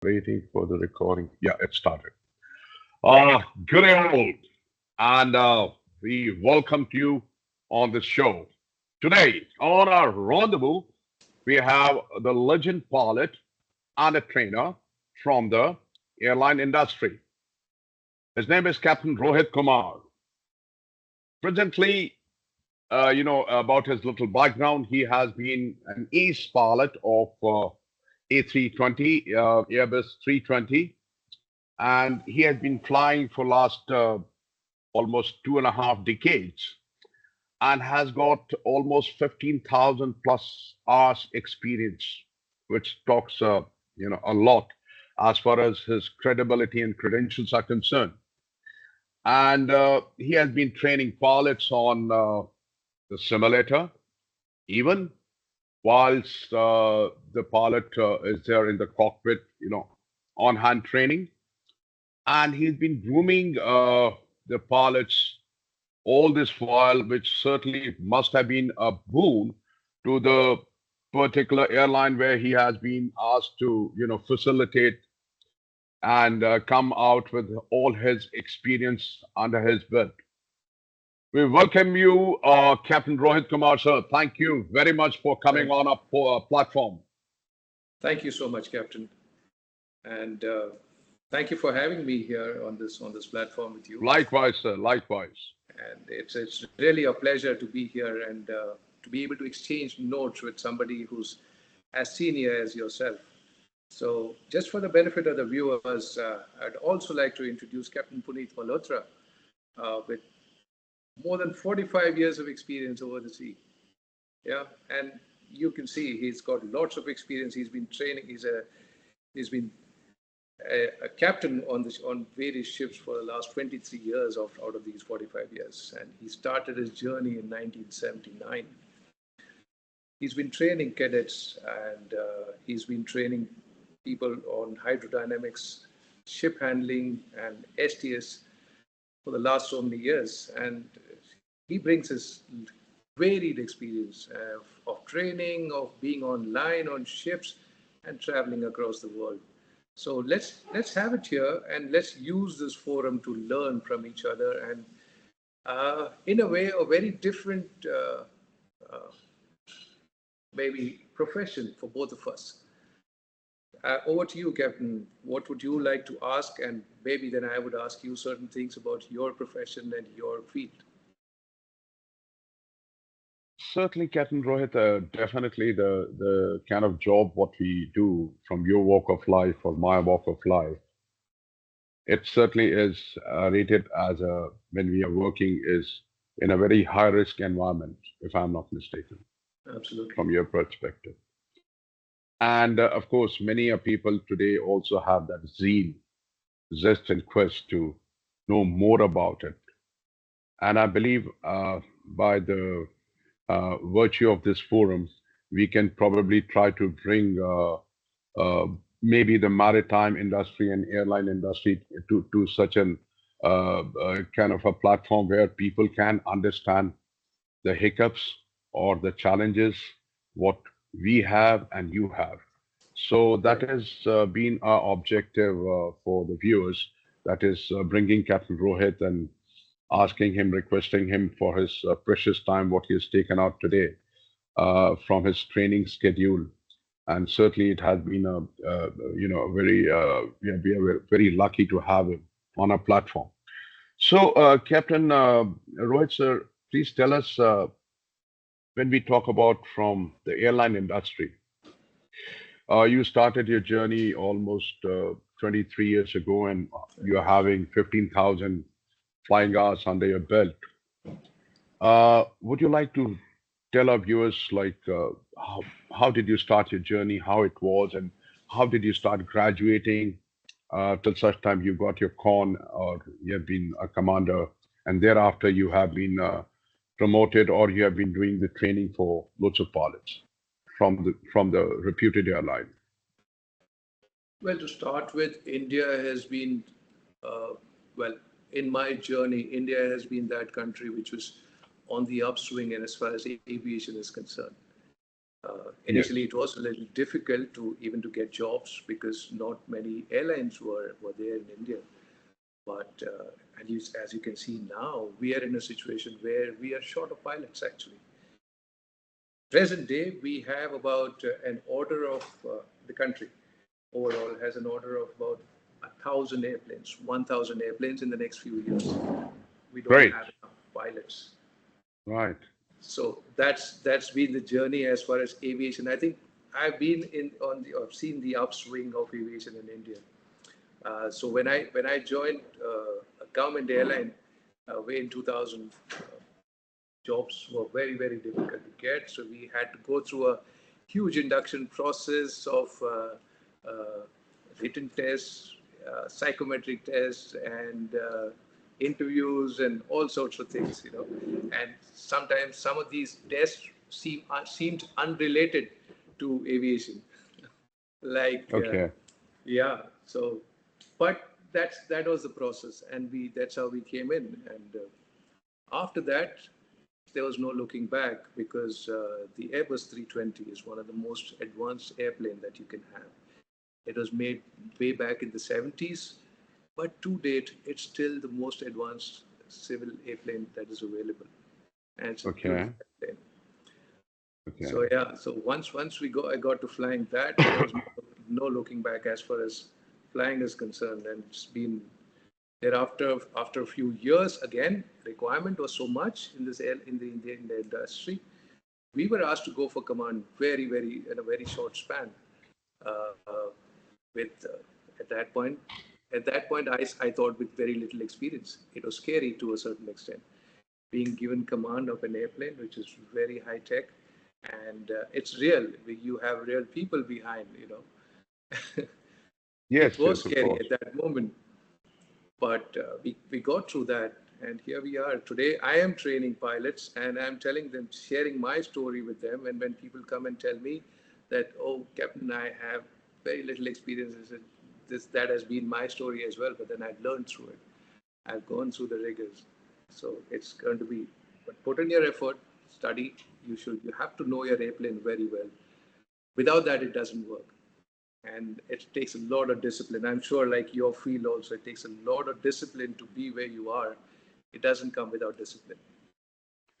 Waiting for the recording. Yeah, it started. Good day, all, and we welcome you on this show. Today, on our rendezvous, we have the legend pilot and a trainer from the airline industry. His name is Captain Rohit Kumar. Presently, about his little background, he has been an ace pilot of A320, Airbus 320, and he has been flying for last almost 2.5 decades and has got almost 15,000 plus hours experience, which talks a lot as far as his credibility and credentials are concerned. And he has been training pilots on the simulator, even whilst the pilot is there in the cockpit, on hand training. And he's been grooming the pilots all this while, which certainly must have been a boon to the particular airline where he has been asked to, facilitate and come out with all his experience under his belt. We welcome you, Captain Rohit Kumar, sir. Thank you very much for coming Thank, on our platform. thank you so much, Captain, and thank you for having me here on this platform with you. Likewise, sir. Likewise. And it's really a pleasure to be here and to be able to exchange notes with somebody who's as senior as yourself. So, just for the benefit of the viewers, I'd also like to introduce Captain Puneet Malhotra, with more than 45 years of experience over the sea. Yeah, and you can see he's got lots of experience. He's been training. He's been a captain on various ships for the last 23 years out of these 45 years, and he started his journey in 1979. He's been training cadets, and he's been training people on hydrodynamics, ship handling, and STS for the last so many years. And he brings his varied experience of training, of being online on ships, and traveling across the world. So let's have it here, and let's use this forum to learn from each other, and in a way, a very different uh, maybe profession for both of us. Over to you, Captain. What would you like to ask? And maybe then I would ask you certain things about your profession and your field. Certainly, Captain Rohit, definitely the kind of job what we do from your walk of life or my walk of life, it certainly is rated as a when we are working is in a very high risk environment, if I'm not mistaken, Absolutely. from your perspective. And of course, many people today also have that zeal, zest, and quest to know more about it. And I believe by the virtue of this forum, we can probably try to bring maybe the maritime industry and airline industry to such an kind of a platform where people can understand the hiccups or the challenges what we have and you have. So that Right. has been our objective for the viewers. That is bringing Captain Rohit and asking him, requesting him for his precious time, what he has taken out today from his training schedule. And certainly, it has been a very, we are very lucky to have him on our platform. So, Captain Rohit, sir, please tell us when we talk about from the airline industry. You started your journey almost 23 years ago, and you're having 15,000 flying hours under your belt. Would you like to tell our viewers how did you start your journey, how it was, and how did you start graduating till such time you got your con or you have been a commander, and thereafter you have been promoted or you have been doing the training for lots of pilots from the reputed airline. Well, to start with, India has been, uh, well, in my journey, India has been that country which was on the upswing and as far as aviation is concerned. Initially, Yes. it was a little difficult to even to get jobs because not many airlines were there in India. But as you can see now, we are in a situation where we are short of pilots actually. Present day, we have about an order of the country overall has an order of about 1,000 airplanes, 1,000 airplanes in the next few years. We don't Great. have enough pilots. Right. So that's been the journey as far as aviation. I think I've seen the upswing of aviation in India. So when I joined a government airline way in 2000, jobs were very difficult to get. So we had to go through a huge induction process of written tests, psychometric tests, and interviews, and all sorts of things. And sometimes some of these tests seemed unrelated to aviation, like Okay. yeah. So, but that was the process, and we that's how we came in. And after that, there was no looking back because the Airbus 320 is one of the most advanced airplane that you can have. It was made way back in the 70s, but to date, it's still the most advanced civil airplane that is available, and it's a Okay. beautiful airplane. Okay. So yeah, so once I got to flying that, there was no looking back as far as flying is concerned, and it's been thereafter. After a few years, again, requirement was so much in this in the industry. We were asked to go for command very in a very short span. Uh, uh, with at that point, I thought with very little experience, it was scary to a certain extent. Being given command of an airplane, which is very high tech, and it's real. You have real people behind. It Yes, was yes, of scary course. at that moment, but we got through that, and here we are today. I am training pilots, and I'm telling them, sharing my story with them. And when people come and tell me that, oh, Captain, I have very little experience, I said, that has been my story as well, but then I've learned through it. I've gone through the rigors. So it's going to be, but put in your effort, study. You have to know your airplane very well. Without that, it doesn't work. And it takes a lot of discipline. I'm sure, like your field also, it takes a lot of discipline to be where you are. It doesn't come without discipline,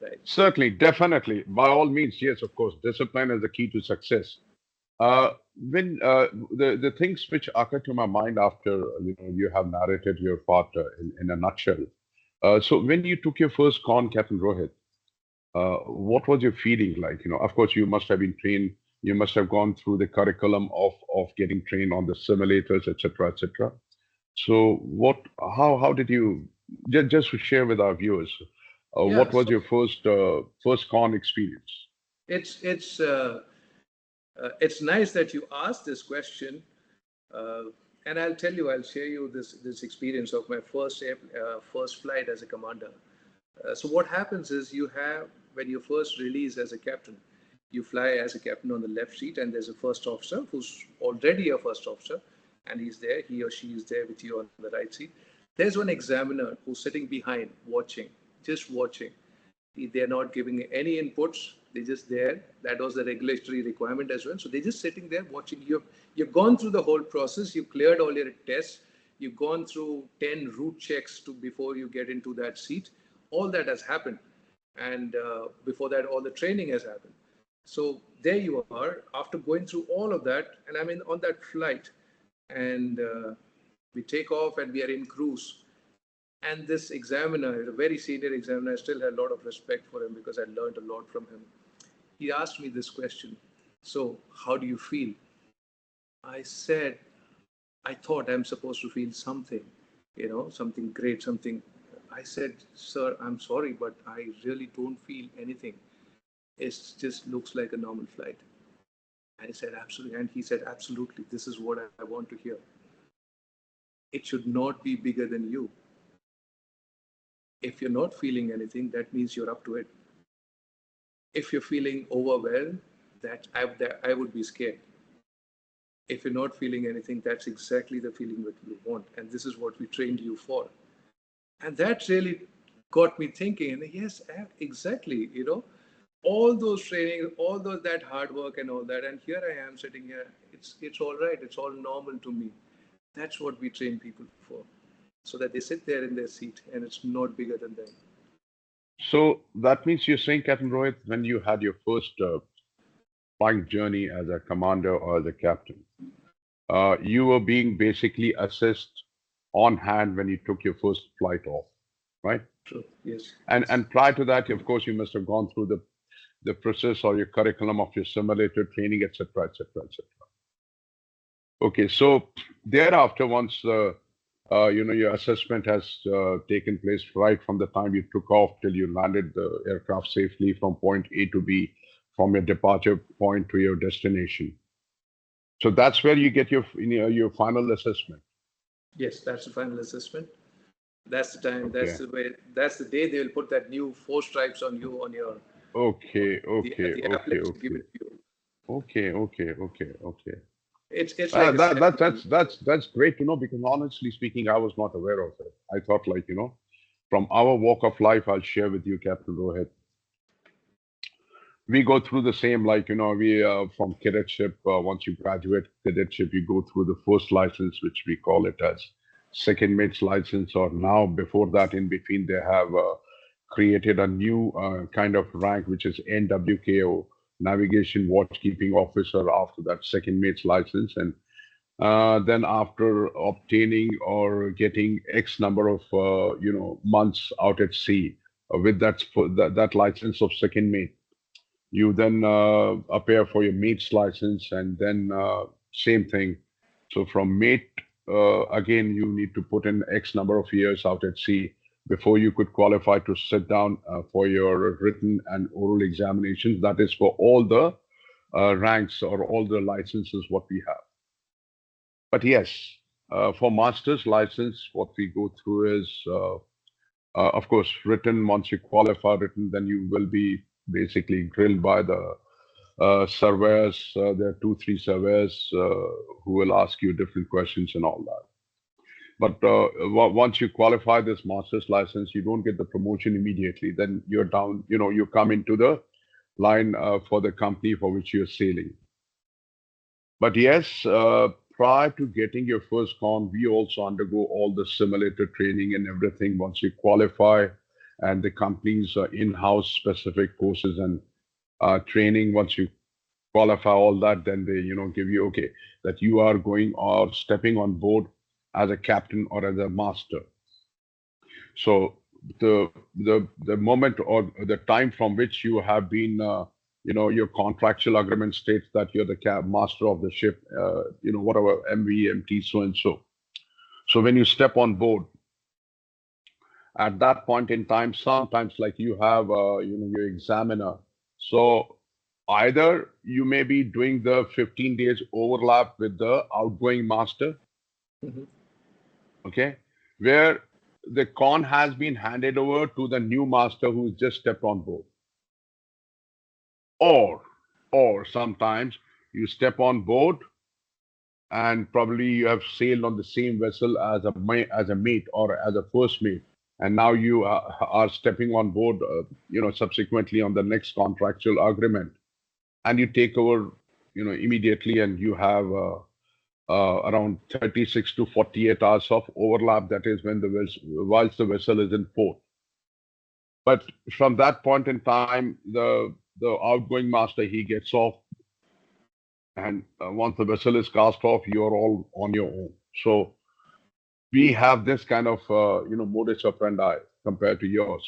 right? Certainly, definitely. By all means, yes, of course. Discipline is the key to success. When the things which occur to my mind after you have narrated your part in a nutshell. So when you took your first con, Captain Rohit, what was your feeling like? Of course, you must have been trained. You must have gone through the curriculum of getting trained on the simulators, etc., etc. So how did you just to share with our viewers, Yeah. what was So your first con experience? it's nice that you asked this question, uh, and I'll share you this experience of my first flight as a commander. So what happens is you have when you first release as a captain, you fly as a captain on the left seat, and there's a first officer who's already a first officer, and he's there. He or she is there with you on the right seat. There's one examiner who's sitting behind, watching, just watching. They're not giving any inputs. They're just there. That was the regulatory requirement as well. So they're just sitting there watching. You've gone through the whole process. You've cleared all your tests. You've gone through 10 route checks before you get into that seat. All that has happened, and before that, all the training has happened. So there you are after going through all of that, and I'm in on that flight, and we take off and we are in cruise. And this examiner, a very senior examiner, I still had a lot of respect for him because I learned a lot from him. He asked me this question: so, how do you feel? I said, I thought I'm supposed to feel something, something great, something. I said, sir, I'm sorry, but I really don't feel anything. It just looks like a normal flight. I said, absolutely. And he said, absolutely. This is what I want to hear. It should not be bigger than you. If you're not feeling anything, that means you're up to it. If you're feeling overwhelmed, that I would be scared. If you're not feeling anything, that's exactly the feeling that you want. And this is what we trained you for. And that really got me thinking. And yes, exactly. All those training, all those that hard work and all that, and here I am sitting here. It's all right. It's all normal to me. That's what we train people for, so that they sit there in their seat and it's not bigger than them. So that means you're saying, Captain Rohit, when you had your first flying journey as a commander or as a captain, you were being basically assessed on hand when you took your first flight off, right? True. Yes. Yes. And prior to that, of course, you must have gone through the process or your curriculum of your simulator training, etc., etc., etc. Okay, so thereafter, once your assessment has taken place right from the time you took off till you landed the aircraft safely from point A to B, from your departure point to your destination. So that's where you get your final assessment. Yes, that's the final assessment. That's the time. That's Okay, the way. That's the day they will put that new four stripes on you on your okay, okay, the okay, applets give okay, it to you. okay, okay, okay, okay. It's like a ceremony. That's great to know because honestly speaking, I was not aware of it. I thought from our walk of life, I'll share with you, Captain Rohit. We go through the same, we from cadetship. Once you graduate cadetship, you go through the first license, which we call it as second mate's license, or now before that, in between, they have created a new kind of rank, which is NWKO, Navigation Watchkeeping Officer, after that second mate's license. And then after obtaining or getting X number of months out at sea with that license of second mate, you then appear for your mate's license, and then same thing. So from mate, again, you need to put in X number of years out at sea before you could qualify to sit down for your written and oral examinations. That is for all the ranks or all the licenses what we have. But yes, for master's license, what we go through is, of course, written. Once you qualify written, then you will be basically grilled by the surveyors. There are two, three surveyors who will ask you different questions and all that. But once you qualify this master's license, you don't get the promotion immediately. Then you're down, you come into the line for the company for which you're sailing. But yes, prior to getting your first con, we also undergo all the simulator training and everything once you qualify, and the company's in-house specific courses and training. Once you qualify all that, then they, give you, okay, that you are going or stepping on board as a captain or as a master. So the moment or the time from which you have been, your contractual agreement states that you're the master of the ship, whatever MV, MT, so and so. So when you step on board, at that point in time, sometimes like you have, your examiner. So either you may be doing the 15 days overlap with the outgoing master, Mhm. okay, where the con has been handed over to the new master who's just stepped on board. Or, or sometimes you step on board and probably you have sailed on the same vessel as as a mate or as a first mate, and now you are stepping on board, subsequently on the next contractual agreement, and you take over, immediately, and you have around 36 to 48 hours of overlap. That is when whilst the vessel is in port. But from that point in time, the outgoing master, he gets off, and once the vessel is cast off, you're all on your own. So we have this kind of modus operandi compared to yours.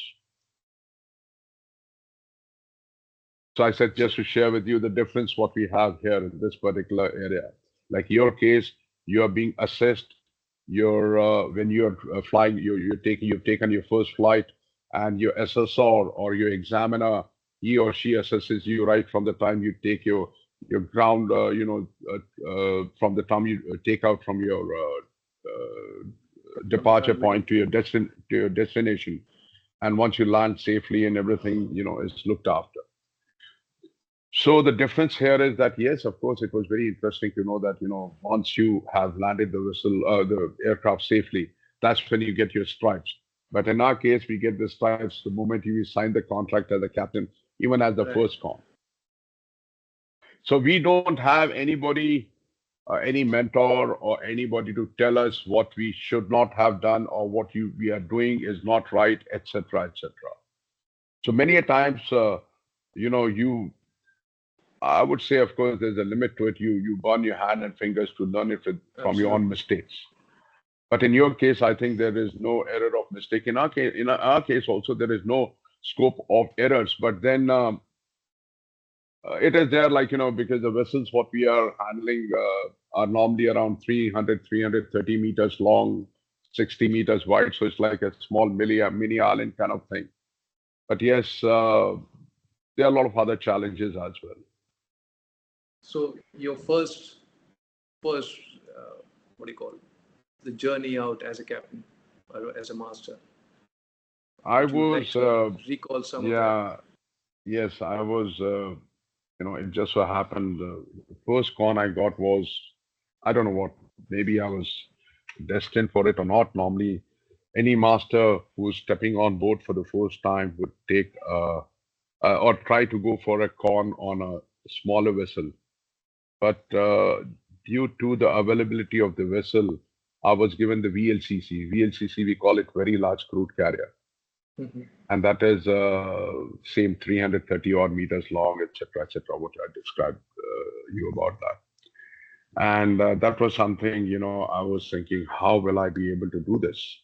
So I said just to share with you the difference what we have here in this particular area. Like your case, you are being assessed. You're when you're flying, you've taken your first flight, and your assessor or your examiner, he or she assesses you right from the time you take your ground, from the time you take out from your From the departure time when you point to your destination, and once you land safely and everything, is looked after. So the difference here is that yes, of course, it was very interesting to know that once you have landed the aircraft safely, that's when you get your stripes. But in our case, we get the stripes the moment you sign the contract as a captain. even as the Right. first con. So we don't have anybody, any mentor or anybody to tell us what we should not have done or what we are doing is not right, etc., etc. So many a times, you I would say, of course, there's a limit to it. You burn your hand and fingers to learn it from your own Absolutely. mistakes. But in your case, I think there is no error of mistake. In our case also, there is no scope of errors. But then it is there, like because the vessels what we are handling are normally around 300, 330 meters long, 60 meters wide. So it's like a small mini island kind of thing. But yes, there are a lot of other challenges as well. So your first what do you call it? The journey out as a captain or as a master. I Would you like was, to recall some of that? yeah, yes, I was, it just so happened the first con I got was, I don't know what, maybe I was destined for it or not. Normally, any master who's stepping on board for the first time would take or try to go for a con on a smaller vessel. But due to the availability of the vessel, I was given the VLCC. VLCC, we call it very large crude carrier, Hmm. and that is same 330 odd meters long, etc., etc. What I described you about that, and that was something I was thinking, how will I be able to do this?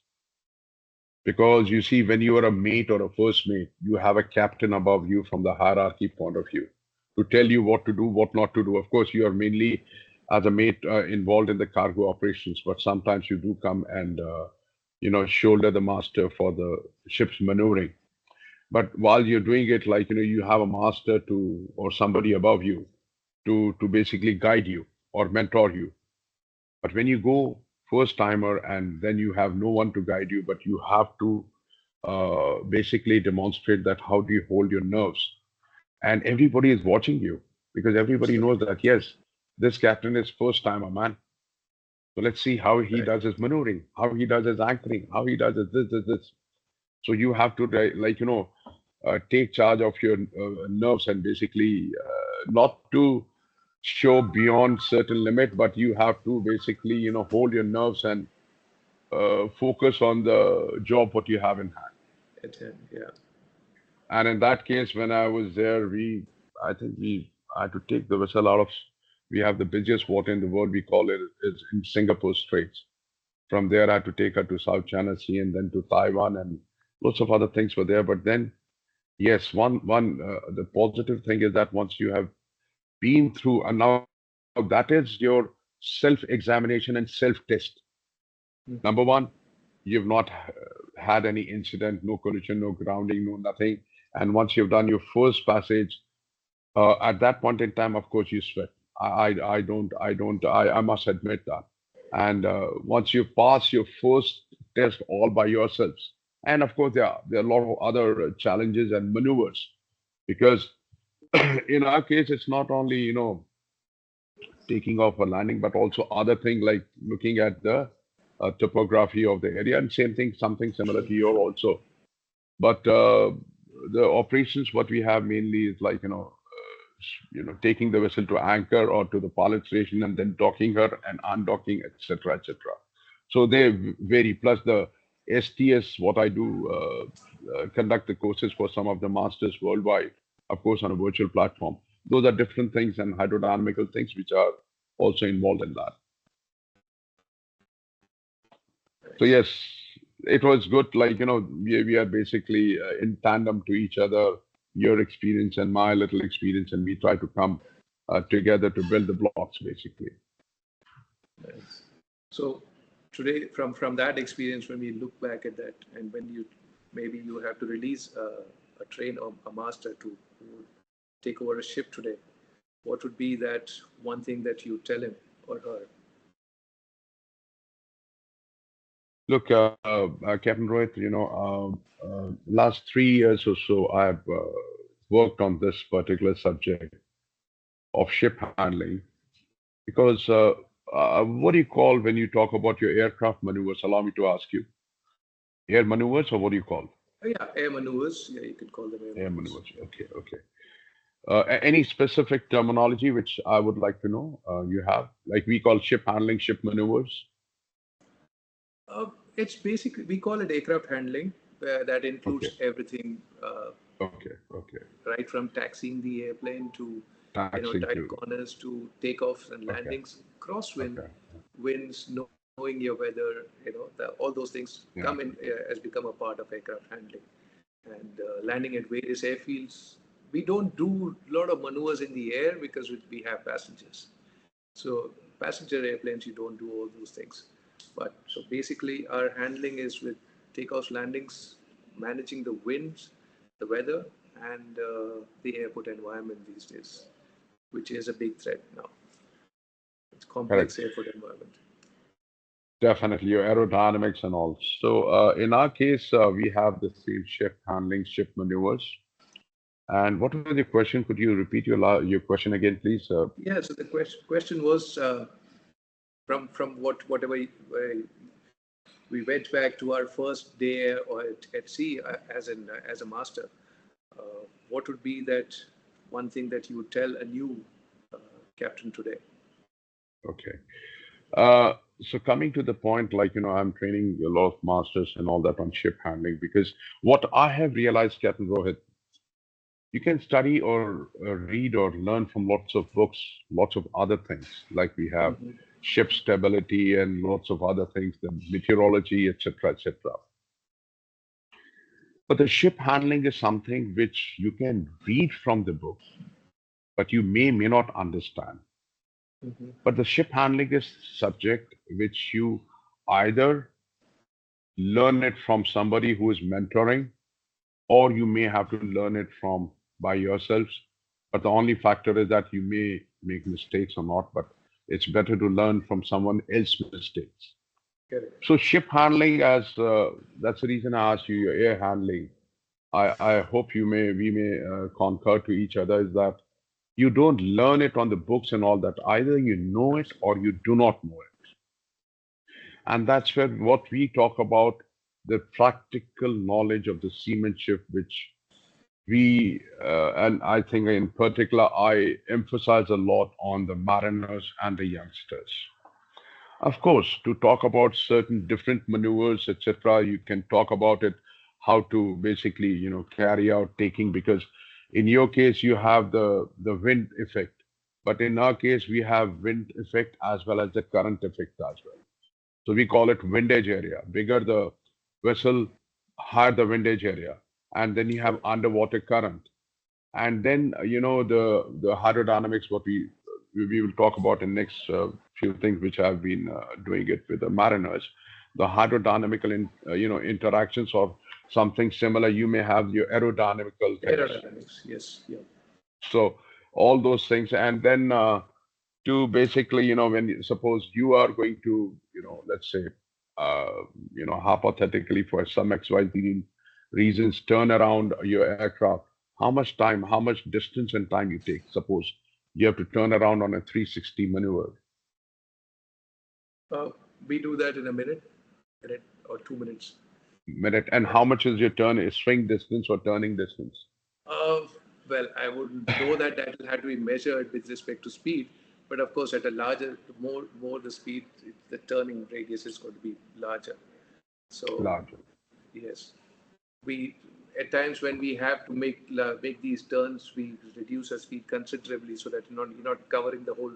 Because you see, when you are a mate or a first mate, you have a captain above you from the hierarchy point of view to tell you what to do, what not to do. Of course, you are mainly as a mate involved in the cargo operations, but sometimes you do come and shoulder the master for the ship's maneuvering. But while you're doing it, like you have a master to or somebody above you to basically guide you or mentor you. But when you go first timer and then you have no one to guide you, but you have to basically demonstrate that how do you hold your nerves, and everybody is watching you because everybody knows Absolutely. that yes, this captain is first timer man. So let's see how he Right. does his maneuvering, how he does his anchoring, how he does his this. So you have to take charge of your nerves and basically not to show beyond certain limit, but you have to basically hold your nerves and focus on the job what you have in hand. Yeah. And in that case, when I was there, I think we had to take the vessel out of. We have the busiest water in the world. We call it is in Singapore Straits. From there, I had to take her to South China Sea and then to Taiwan, and lots of other things were there. But then, yes, one the positive thing is that once you have been through, and now that is your self-examination and self-test. Number Hmm. one, you've not had any incident, no collision, no grounding, no nothing. And once you've done your first passage, at that point in time, of course, you sweat. I must admit that. And once you pass your first test all by yourselves, and of course, there are a lot of other challenges and maneuvers because in our case, it's not only, taking off or landing, but also other thing like looking at the topography of the area, and same thing, something similar True. to your True. also. But the operations what we have mainly is like taking the vessel to anchor or to the pilot station and then docking her and undocking, etc., etc. So they vary. Plus the STS, what I do, conduct the courses for some of the masters worldwide, of course, on a virtual platform. Those are different things and hydrodynamical things which are also involved in that. So Nice. yes, it was good. Like we are basically in tandem to each other. Your experience and my little experience, and we try to come together to build the blocks, basically. Nice. So today, from that experience, when we look back at that, and when you maybe you have to release a train or a master to take over a ship today, what would be that one thing that you tell him or her? Look, Captain Rohit, last 3 years or so, I've worked on this particular subject of ship handling because what do you call when you talk about your aircraft maneuvers? Allow me to ask you, air maneuvers, or what do you call? Yeah, air maneuvers. Yeah, you could call them air Air maneuvers. maneuvers. Okay, okay. Any specific terminology which I would like to know you have? Like we call ship handling, ship maneuvers. It's basically, we call it aircraft handling. That Okay, includes everything, okay, okay. right from taxiing the airplane to, Taxing tight to, corners to takeoffs and okay, landings, crosswind, okay, winds, knowing your weather. All those things come yeah, in as become a part of aircraft handling. And landing at various airfields. We don't do a lot of maneuvers in the air because we have passengers. So passenger airplanes, you don't do all those things. But so basically, our handling is with takeoffs, landings, managing the winds, the weather, and the airport environment these days, which is a big threat now. It's correct. complex airport environment. Definitely, your aerodynamics and all. So, in our case, we have the same ship handling, ship maneuvers. And what was your question? Could you repeat your question again, please? Yeah. So the question was from whatever we went back to our first day or at sea as a master. What would be that one thing that you would tell a new uh, captain today? Okay. Uh, so coming to the point, like, I'm training a lot of masters and all that on ship handling because what I have realized, Captain Rohit, you can study or read or learn from lots of books, lots of other things, like we have Hmm. ship stability and lots of other things, the meteorology, etc., etc. But the ship handling is something which you can read from the books, but you may not understand. Hmm. But the ship handling is subject which you either learn it from somebody who is mentoring, or you may have to learn it from by yourselves. But the only factor is that you may make mistakes or not, but it's better to learn from someone else's mistakes. Correct. So ship handling, as that's the reason I asked you your air handling. I hope we may concur to each other is that you don't learn it on the books and all that. Either you know it or Absolutely. you do not know it. And that's where what we talk about the practical knowledge of the seamanship, which and I think in particular, I emphasize a lot on the mariners and the youngsters. Of course, to talk about certain different maneuvers, etc., you can talk about it, how to basically, carry out taking, because in your case, you have the wind effect. But in our case, we have wind effect as well as the current effect as well. So we call it windage area. Bigger the vessel, higher the windage area. And then you have Correct. underwater current. And then, the hydrodynamics, what we will talk about in next few things, which I've been doing it with the mariners, the hydrodynamical, interactions or something similar. You may have your aerodynamical things. Aerodynamics. Yes. Yeah. So all those things, and then to basically, when suppose you are going to, let's say, uh, hypothetically for some XYZ reasons, turn around your aircraft, how much time, how much distance and time you take? Suppose you have to turn around on a 360 maneuver Uh, we do that in a minute or 2 minutes. minute, and That's how much is your turn, is swing distance or turning distance? Uh, well, I wouldn't know that. That will have to be measured with respect to speed. But of course, at a larger, more the speed, the turning radius is going to be larger. So Larger. yes, we at times when we have to make these turns, we reduce our speed considerably so that you're not covering the whole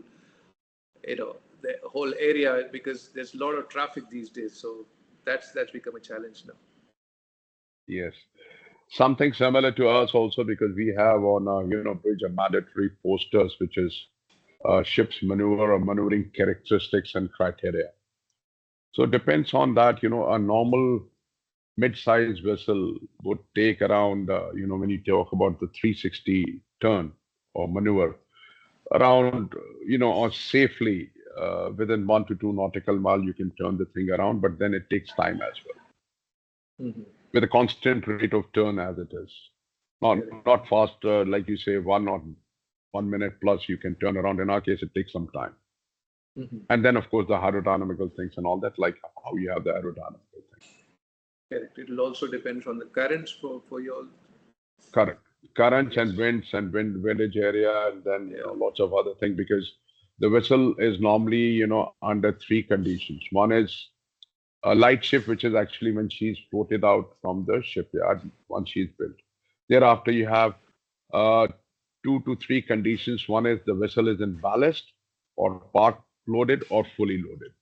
area because there's a lot of traffic these days. So that's become a challenge now. Yes. Something similar to us also, because we have on our, bridge a mandatory posters, which is ship's maneuver or maneuvering characteristics and criteria. So it depends on that. A normal mid-sized vessel would take around, when you talk about the 360 turn or maneuver, around, or safely within 1 to 2 nautical mile, you can turn the thing around, but then it takes time as well, Hmm. with a constant rate of turn as it is. Correct. Not fast, like you say, 1 minute plus you can turn around. In our case, it takes some time. Hmm. And then, of course, the hydrodynamical things and all that, like how you have the aerodynamical thing. Correct. It will also depend on the currents for your. Correct. Currents and Yes. winds and windage area, and then Yeah. lots of other things because the vessel is normally under three conditions. One is a light ship, which is actually when she's floated out from the shipyard once she's built. Thereafter, you have uh, two to three conditions. One is the vessel is in ballast or part loaded or fully loaded.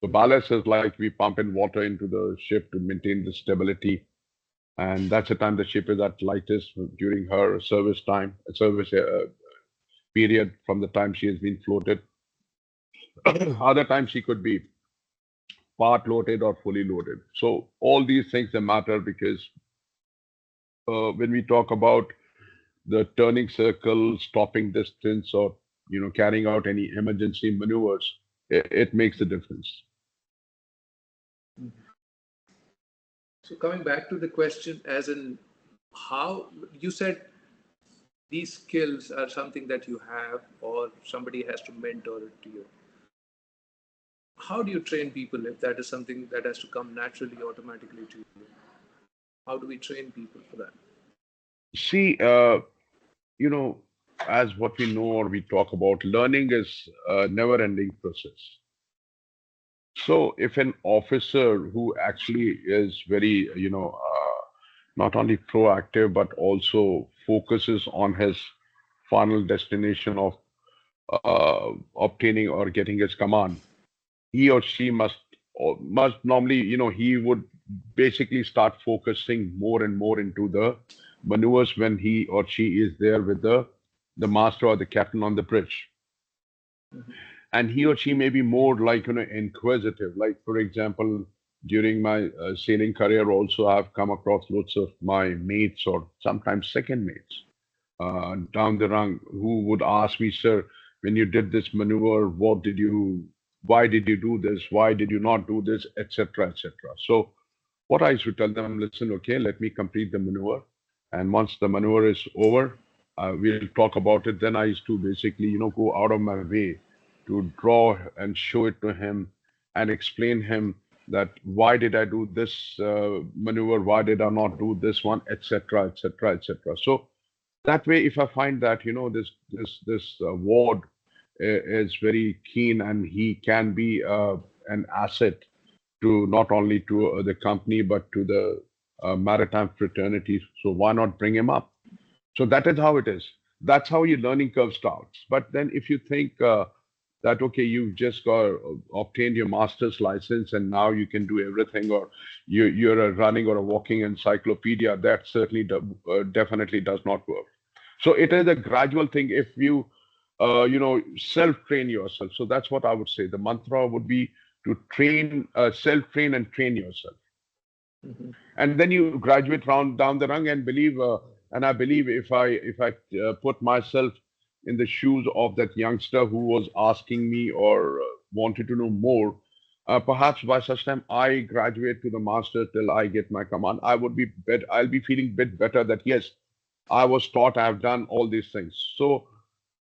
So ballast is like we pump in water into the ship to maintain the stability, and that's the time the ship is at lightest during her service time, service period from the time she has been floated. Other times she could be part loaded or fully loaded. So all these things they matter because when we talk about the turning circle, stopping distance, or carrying out any emergency maneuvers, it makes a difference. So coming back to the question, as in how you said these skills are something that you have, or somebody has to mentor it to you. How do you train people if that is something that has to come naturally, automatically to you? How do we train people for that? See, you know, as what we know or we talk about, learning is a never-ending process. So if an officer who actually is very, not only proactive but also focuses on his final destination of obtaining or getting his command, he or she must normally, he would basically start focusing more and more into the maneuvers when he or she is there with the master or the captain on the bridge. And he or she may be more like inquisitive. Like for example, during my sailing career, also I've come across lots of my mates or sometimes second mates down the rung who would ask me, sir, when you did this maneuver, why did you do this? Why did you not do this? Etc. Etc. So what I used to tell them, listen, okay, let me complete the maneuver, and once the maneuver is over, we'll talk about it. Then I used to basically, go out of my way to draw and show it to him and explain him that why did I do this maneuver, why did I not do this one, etc., etc., etc. So that way, if I find that this ward is very keen and he can be an asset to not only to the company but to the maritime fraternity, so why not bring him up? So that is how it is. That's how your learning curve starts. But then if you think that okay, you've just got obtained your master's license and now you can do everything, or you're a running or a walking encyclopedia, that certainly definitely does not work. So it is a gradual thing. If you self-train yourself, so that's what I would say. The mantra would be to train, self-train and train yourself, Mhm. and then you graduate round down the rung and believe. And I believe if I put myself in the shoes of that youngster who was asking me or wanted to know more, perhaps by such time I graduate to the master till I get my command, I'll be feeling bit better that yes, I was taught, I've done all these things. So,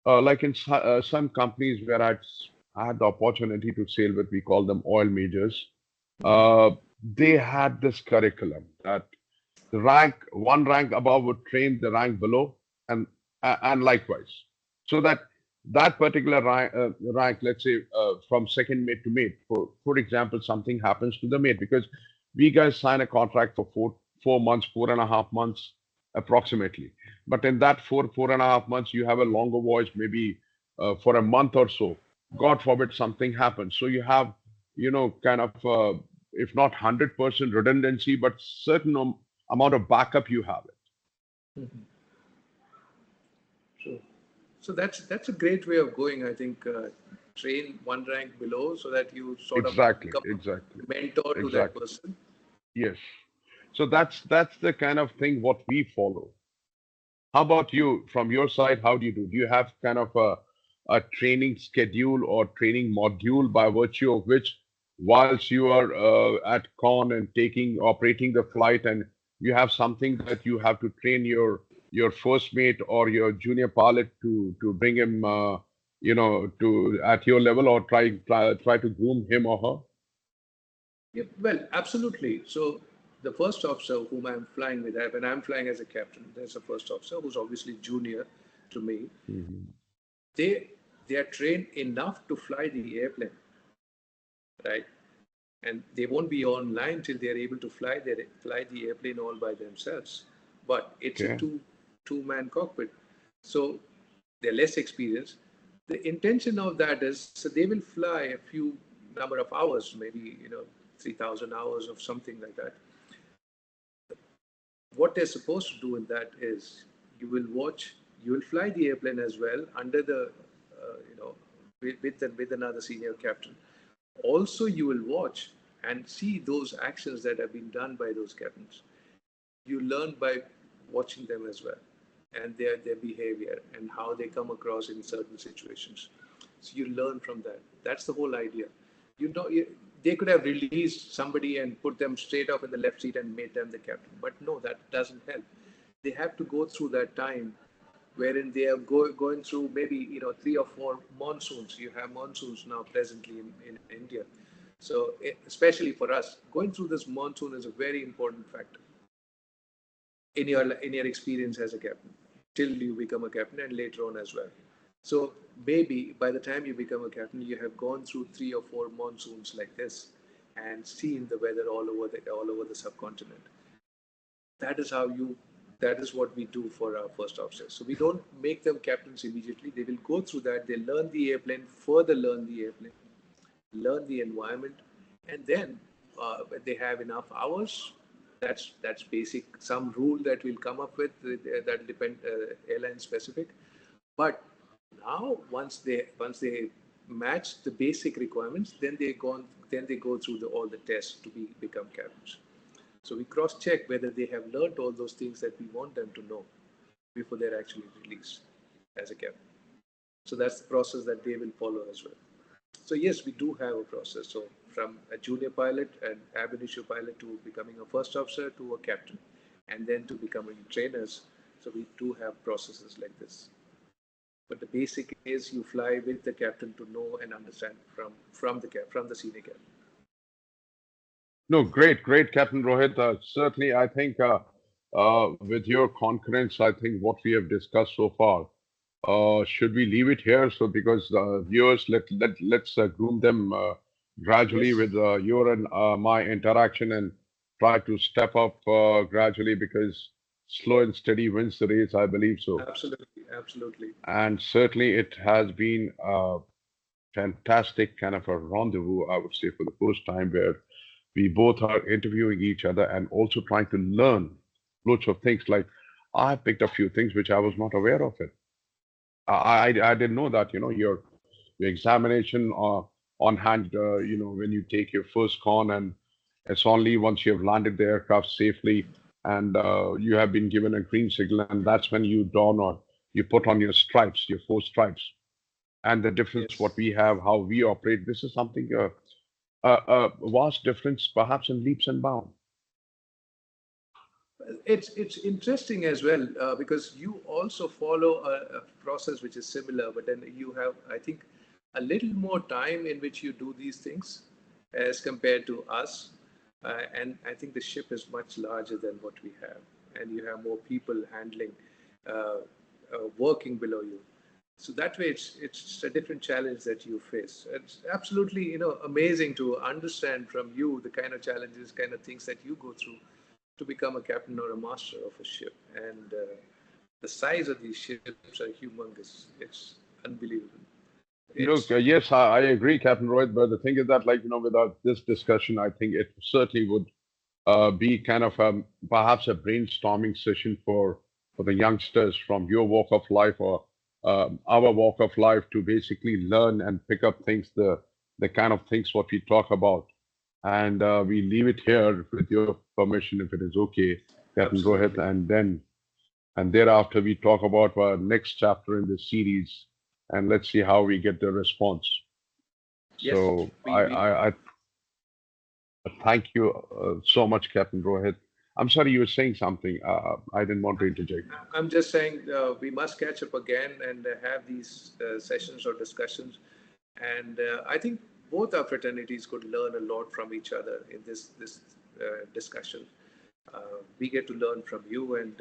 like in some companies where I had the opportunity to sail with, we call them oil majors. Uh, they had this curriculum that the one rank above would train the rank below, and and likewise, so that that particular rank, let's say from second mate to mate, for example, something happens to the mate because we guys sign a contract for 4 months, 4.5 months approximately. But in that 4.5 months, you have a longer voyage, maybe for a month or so. God forbid something happens. So you have, kind of, if not 100% redundancy, but certain amount of backup you have it. Mhm. So, so that's a great way of going. I think train one rank below so that you sort of Exactly, become exactly, a mentor to that exactly. person. Yes. So that's the kind of thing what we follow. How about you? From your side, how do you do? Do you have kind of a training schedule or training module by virtue of which, whilst you are at con and operating the flight, and you have something that you have to train your first mate or your junior pilot to bring him, to at your level, or try to groom him or her? Yeah, well, absolutely. So the first officer whom I'm flying with, when I'm flying as a captain, there's a first officer who's obviously junior to me. Mhm. They they are trained enough to fly the airplane, right? And they won't be online till they're able to fly the airplane all by themselves. But it's a Okay. two-man cockpit, so they're less experienced. The intention of that is so they will fly a few number of hours, maybe 3,000 hours of something like that. What they're supposed to do in that is you will watch, you will fly the airplane as well under the, with another senior captain. Also, you will watch and see those actions that have been done by those captains. You learn by watching them as well, and their behavior and how they come across in certain situations. So you learn from that. That's the whole idea. They could have released somebody and put them straight off in the left seat and made them the captain, but no, that doesn't help. They have to go through that time wherein they are going through maybe 3 or 4 monsoons. You have monsoons now presently in India, so especially for us, going through this monsoon is a very important factor in your experience as a captain till you become a captain and later on as well. So maybe by the time you become a captain, you have gone through 3 or 4 monsoons like this and seen the weather all over the subcontinent. That is how you. That is what we do for our first officers. So we don't make them captains immediately. They will go through that. They learn the airplane, further learn the airplane, learn the environment, and then when they have enough hours, that's basic. Some rule that we'll come up with that depend airline specific. But now once they match the basic requirements, then they go through all the tests to become captains. So we cross check whether they have learned all those things that we want them to know before they're actually released as a captain. So that's the process that they will follow as well. So yes, we do have a process. So from a junior pilot and ab initio pilot to becoming a first officer to a captain, and then to becoming trainers. So we do have processes like this. But the basic is you fly with the captain to know and understand from the senior captain. No, great, great, Captain Rohit. Certainly, I think with your concurrence, I think what we have discussed so far, should we leave it here? So, because viewers, let's groom them gradually Yes, with your and my interaction and try to step up gradually because slow and steady wins the race, I believe so. absolutely, absolutely. And certainly, it has been a fantastic kind of a rendezvous, I would say, for the first time where we both are interviewing each other and also trying to learn lots of things. Like I picked a few things which I was not aware of it. I didn't know that, your examination on hand, when you take your first con and it's only once you have landed the aircraft safely and you have been given a green signal and that's when you don or you put on your stripes, your 4 stripes. And the difference, what Yes. we have, how we operate, this is something, a vast difference, perhaps in leaps and bounds. It's interesting as well because you also follow a process which is similar, but then you have, I think, a little more time in which you do these things as compared to us. And I think the ship is much larger than what we have, and you have more people handling, working below you. So that way, it's a different challenge that you face. It's absolutely amazing to understand from you the kind of challenges, kind of things that you go through to become a captain or a master of a ship. And the size of these ships are humongous. It's unbelievable. Look, It's yes, I agree, Captain Rohit, but the thing is that, like, without this discussion, I think it certainly would be kind of perhaps a brainstorming session for the youngsters from your walk of life or our walk of life to basically learn and pick up things, the kind of things what we talk about. And we leave it here with your permission, if it is okay, Captain Rohit, absolutely. and thereafter we talk about our next chapter in the series, and let's see how we get the response. Yes, So we I thank you so much, Captain Rohit. I'm sorry you were saying something. I didn't want to interject. I'm just saying we must catch up again and have these sessions or discussions. And I think both our fraternities could learn a lot from each other in this discussion. We get to learn from you, and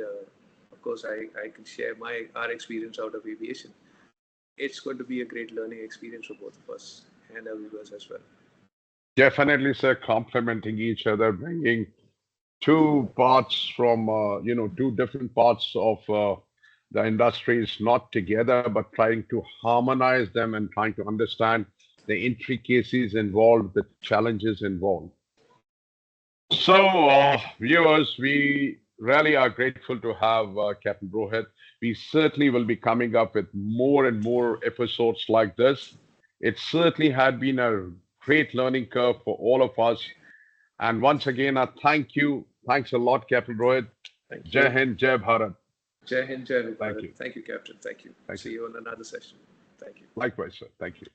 of course, I can share our experience out of aviation. It's going to be a great learning experience for both of us and our viewers as well. Definitely, sir, complementing each other, bringing two parts from, two different parts of the industries, not together, but trying to harmonize them and trying to understand the intricacies involved, the challenges involved. So, viewers, we really are grateful to have Captain Rohit. We certainly will be coming up with more and more episodes like this. It certainly had been a great learning curve for all of us. And once again, I thank you. Thanks a lot, Captain Rohit. Thank Jai you. Hind, Jai Bharat. Jai Hind, Jai Thank Bharat. you. Thank you, Captain. Thank you. Thank See you. you on another session. Thank you. Likewise, sir. Thank you.